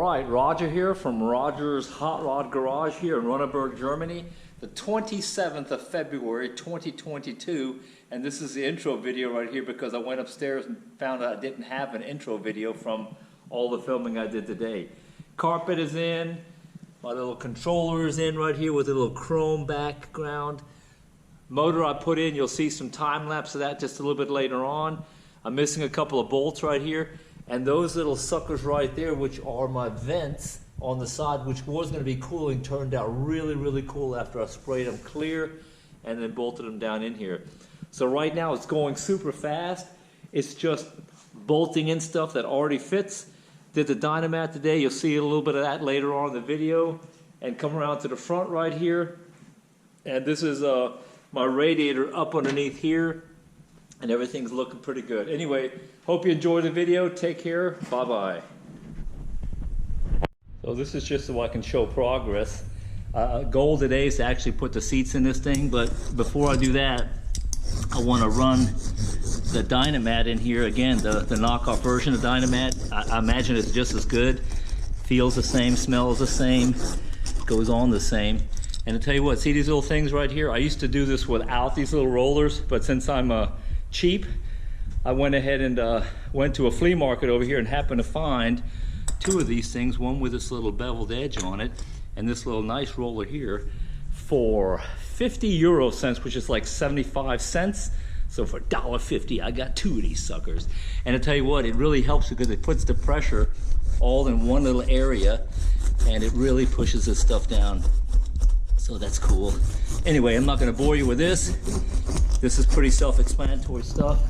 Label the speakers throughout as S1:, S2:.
S1: Alright, Roger here from Roger's Hot Rod Garage here in Runneberg, Germany. The 27th of February 2022, and this is the intro video right here because I went upstairs and found out I didn't have an intro video from all the filming I did today. Carpet is in, my little controller is in right here with a little chrome background. Motor I put in, you'll see some time lapse of that just a little bit later on. I'm missing a couple of bolts right here. And those little suckers right there, which are my vents on the side, which was going to be cooling, turned out really, really cool after I sprayed them clear and then bolted them down in here. So right now it's going super fast. It's just bolting in stuff that already fits. Did the Dynamat today. You'll see a little bit of that later on in the video. And come around to the front right here. And this is my radiator up underneath here. And everything's looking pretty good. Anyway, hope you enjoyed the video. Take care. Bye-bye. So this is just so I can show progress. Goal today is to actually put the seats in this thing, but before I do that, I want to run the Dynamat in here again, the knockoff version of Dynamat. I imagine it's just as good. Feels the same, smells the same, goes on the same. And to tell you what, see these little things right here? I used to do this without these little rollers, but since I'm cheap, I went ahead and went to a flea market over here and happened to find two of these things, one with this little beveled edge on it and this little nice roller here for 50 euro cents, which is like 75 cents. So for $1.50 I got two of these suckers. And to tell you what, it really helps because it puts the pressure all in one little area and it really pushes this stuff down. So that's cool. Anyway, I'm not going to bore you with this. This is pretty self-explanatory stuff,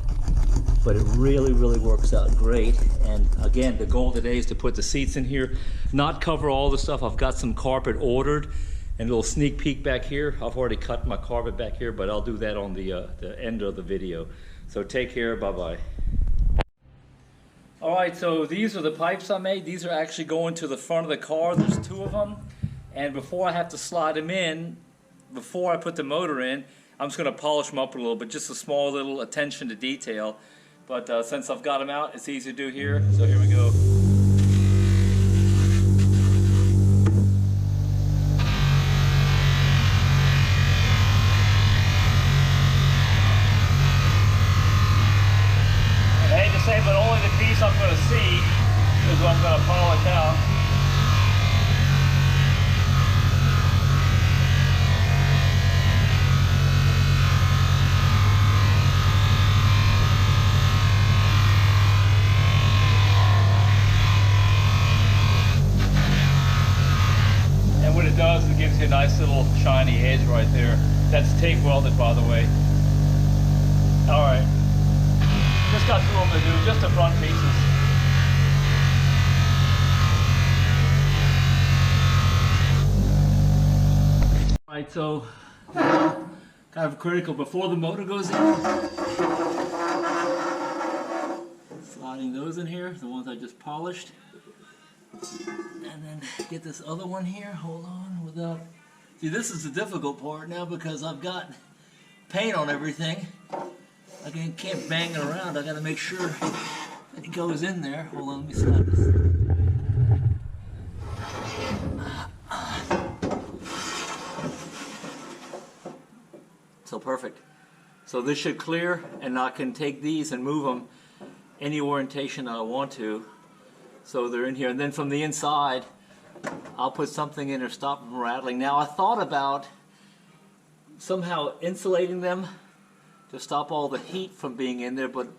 S1: but it really, really works out great. And again, the goal today is to put the seats in here, not cover all the stuff. I've got some carpet ordered and a little sneak peek back here. I've already cut my carpet back here, but I'll do that on the end of the video. So take care, bye-bye. All right, so these are the pipes I made. These are actually going to the front of the car. There's two of them. And before I have to slide them in, before I put the motor in, I'm just going to polish them up a little bit, just a small little attention to detail. But since I've got them out, it's easy to do here. So here we go. And I hate to say, but only the piece I'm going to see is what I'm going to polish out. It gives you a nice little shiny edge right there. That's tape welded, by the way. Alright, just got two of them to do, just the front pieces. Alright, so kind of critical before the motor goes in. Sliding those in here, the ones I just polished. And then get this other one here, hold on, without... See, this is the difficult part now because I've got paint on everything. I can't bang it around, I gotta make sure that it goes in there. Hold on, let me slide this. So perfect. So this should clear, and I can take these and move them any orientation I want to. So they're in here, and then from the inside, I'll put something in to stop them from rattling. Now I thought about somehow insulating them to stop all the heat from being in there, but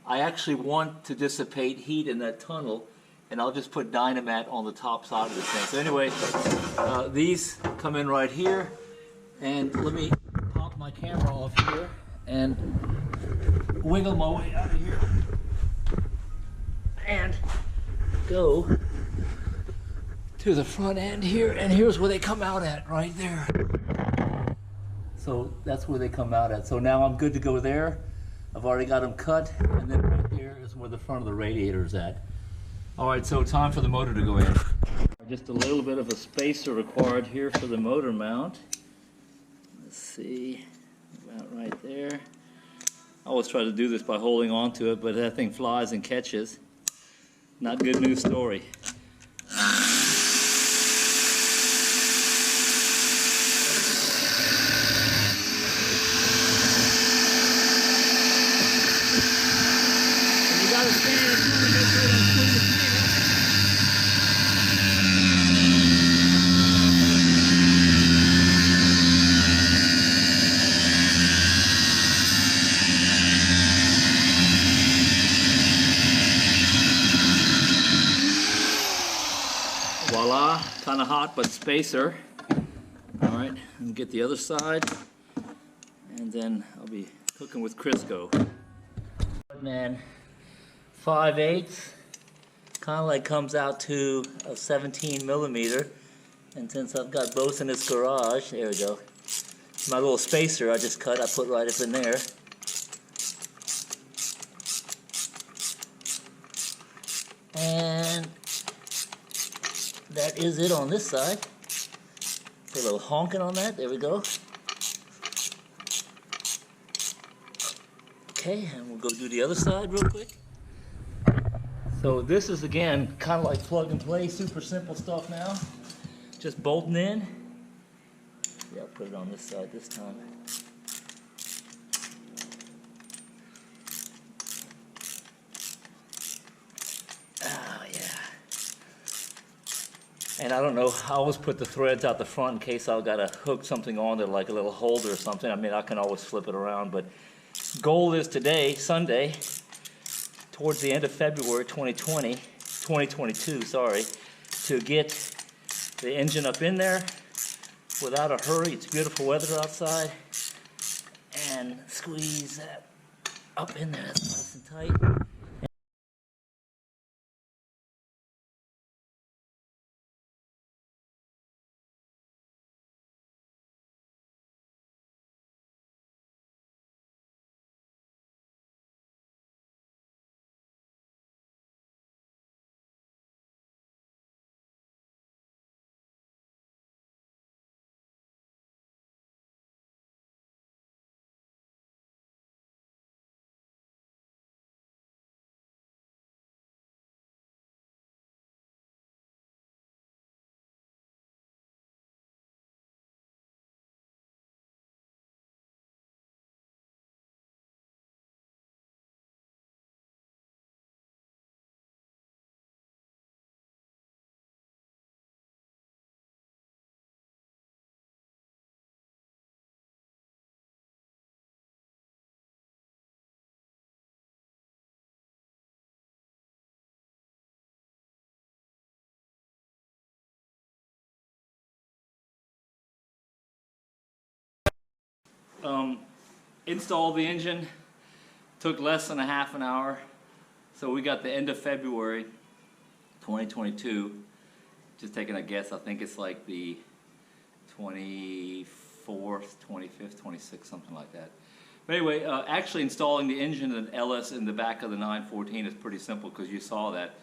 S1: I actually want to dissipate heat in that tunnel, and I'll just put Dynamat on the top side of this thing. So anyway, these come in right here, and let me pop my camera off here and wiggle my way out of here. And go to the front end here, and here's where they come out at, right there. So that's where they come out at. So now I'm good to go there. I've already got them cut, and then right there is where the front of the radiator is at. All right, so time for the motor to go in. Just a little bit of a spacer required here for the motor mount. Let's see, about right there. I always try to do this by holding on to it, but that thing flies and catches. Not good news story. kind of hot, but spacer. All right, and get the other side, and then I'll be cooking with Crisco. Man, 5/8, kind of like comes out to a 17 millimeter. And since I've got both in this garage, there we go. My little spacer I just cut, I put right up in there. And that is it on this side. A little honking on that, there we go. Okay, and we'll go do the other side real quick. So this is, again, kind of like plug and play, super simple stuff now. Just bolting in. Yeah, I'll put it on this side this time. Oh, yeah. And I don't know, I always put the threads out the front in case I've got to hook something on there, like a little holder or something. I mean, I can always flip it around, but goal is today, Sunday, towards the end of February 2022, sorry, to get the engine up in there without a hurry. It's beautiful weather outside, and squeeze that up in there. That's nice and tight. Installed the engine, took less than a half an hour. So we got the end of February 2022. Just taking a guess, I think it's like the 24th, 25th, 26th, something like that. But anyway, actually installing the engine and LS in the back of the 914 is pretty simple, because you saw that.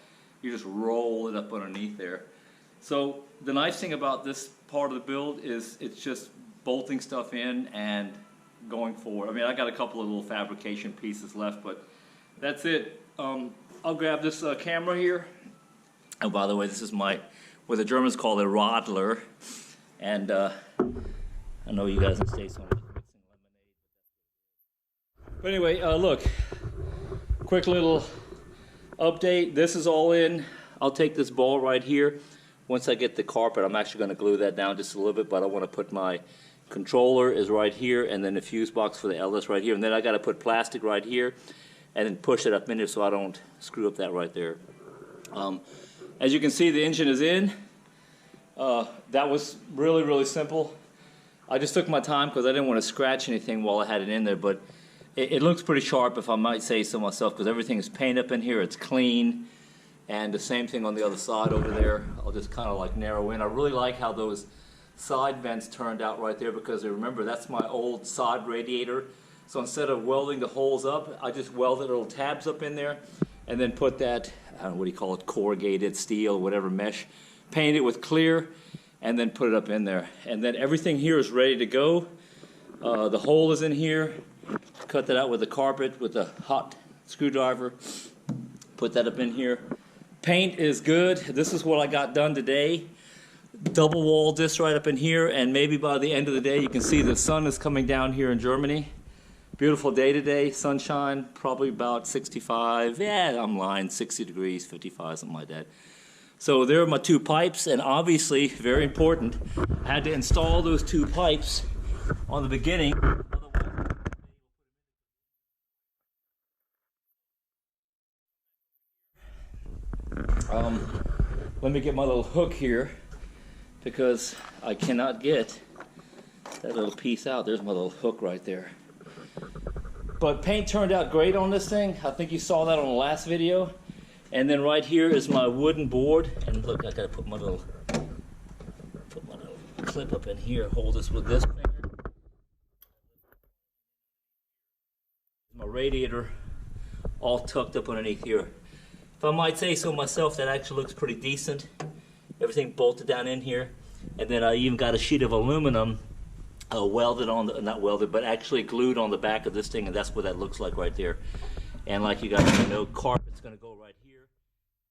S1: You just roll it up underneath there. So the nice thing about this part of the build is it's just bolting stuff in and going forward. I mean, I got a couple of little fabrication pieces left, but that's it. I'll grab this camera here. Oh, by the way, this is what the Germans call a Radler. And I know you guys in the States don't like mixing lemonade. But anyway, look, quick little update. This is all in. I'll take this ball right here. Once I get the carpet, I'm actually going to glue that down just a little bit, but I want to put my controller is right here, and then the fuse box for the LS right here, and then I got to put plastic right here and then push it up in there so I don't screw up that right there. As you can see, the engine is in. That was really simple. I just took my time because I didn't want to scratch anything while I had it in there, but it looks pretty sharp, if I might say so myself, because everything is painted up in here. It's clean, and the same thing on the other side over there. I'll just kind of like narrow in. I really like how those side vents turned out right there, because remember, that's my old side radiator. So instead of welding the holes up, I just welded little tabs up in there and then put that, I don't know, what do you call it, corrugated steel, whatever mesh, paint it with clear, and then put it up in there. And then everything here is ready to go. The hole is in here. Cut that out with a carpet with a hot screwdriver. Put that up in here. Paint is good. This is what I got done today. Double walled this right up in here, and maybe by the end of the day you can see the sun is coming down here in Germany. Beautiful day today, sunshine, probably about 65, yeah, I'm lying, 60 degrees, 55, something like that. So there are my two pipes, and obviously, very important, I had to install those two pipes on the beginning. Let me get my little hook here. because I cannot get that little piece out. There's my little hook right there. But paint turned out great on this thing. I think you saw that on the last video. And then right here is my wooden board. And look, I gotta put my little clip up in here. Hold this with this finger. My radiator all tucked up underneath here. If I might say so myself, that actually looks pretty decent. Everything bolted down in here. And then I even got a sheet of aluminum welded on the, not welded, but actually glued on the back of this thing, and that's what that looks like right there. And like you guys know, carpet's gonna go right here.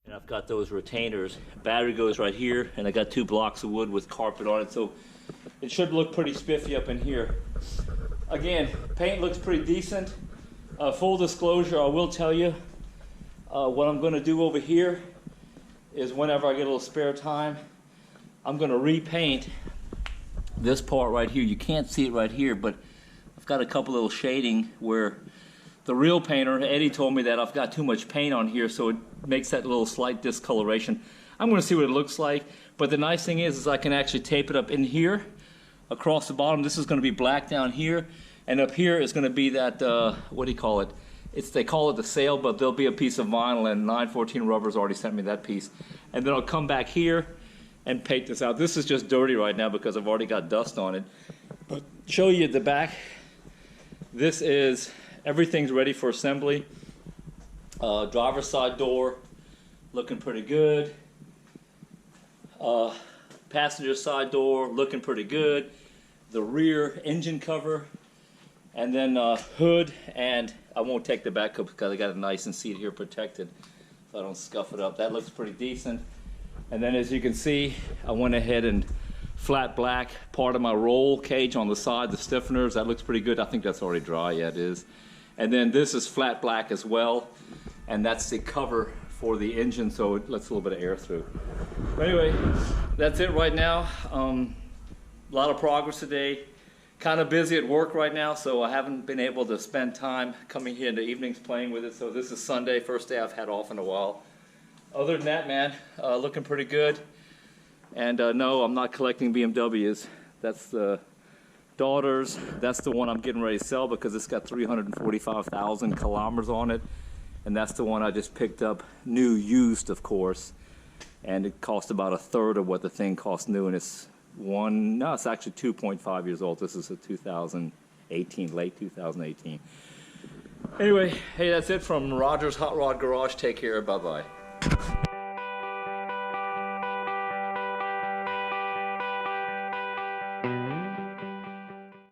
S1: And I've got those retainers. Battery goes right here, and I got 2 blocks of wood with carpet on it, so it should look pretty spiffy up in here. Again, paint looks pretty decent. Full disclosure, I will tell you, what I'm gonna do over here is whenever I get a little spare time, I'm gonna repaint this part right here. You can't see it right here, but I've got a couple little shading where the real painter, Eddie, told me that I've got too much paint on here, so it makes that little slight discoloration. I'm going to see what it looks like, but the nice thing is I can actually tape it up in here across the bottom. This is going to be black down here, and up here is going to be that, what do you call it? They call it the sail, but there'll be a piece of vinyl, and 914 Rubber's already sent me that piece. And then I'll come back here and paint this out. This is just dirty right now because I've already got dust on it. But show you the back. This is, everything's ready for assembly. Driver's side door, looking pretty good. Passenger side door, looking pretty good. The rear engine cover, and then hood, and I won't take the back up because I got a nice and seat here protected so I don't scuff it up. That looks pretty decent. And then as you can see, I went ahead and flat black part of my roll cage on the side, the stiffeners. That looks pretty good. I think that's already dry. Yeah, it is. And then this is flat black as well, and that's the cover for the engine, so it lets a little bit of air through. But anyway, that's it right now. A lot of progress today. Kind of busy at work right now, so I haven't been able to spend time coming here in the evenings playing with it. So this is Sunday, first day I've had off in a while. Other than that, man, looking pretty good. And no, I'm not collecting BMWs. That's the daughter's. That's the one I'm getting ready to sell because it's got 345,000 kilometers on it. And that's the one I just picked up, new, used, of course. And it cost about a third of what the thing cost new. And it's it's actually 2.5 years old. This is a 2018, late 2018. Anyway, hey, that's it from Roger's Hot Rod Garage. Take care. Bye-bye.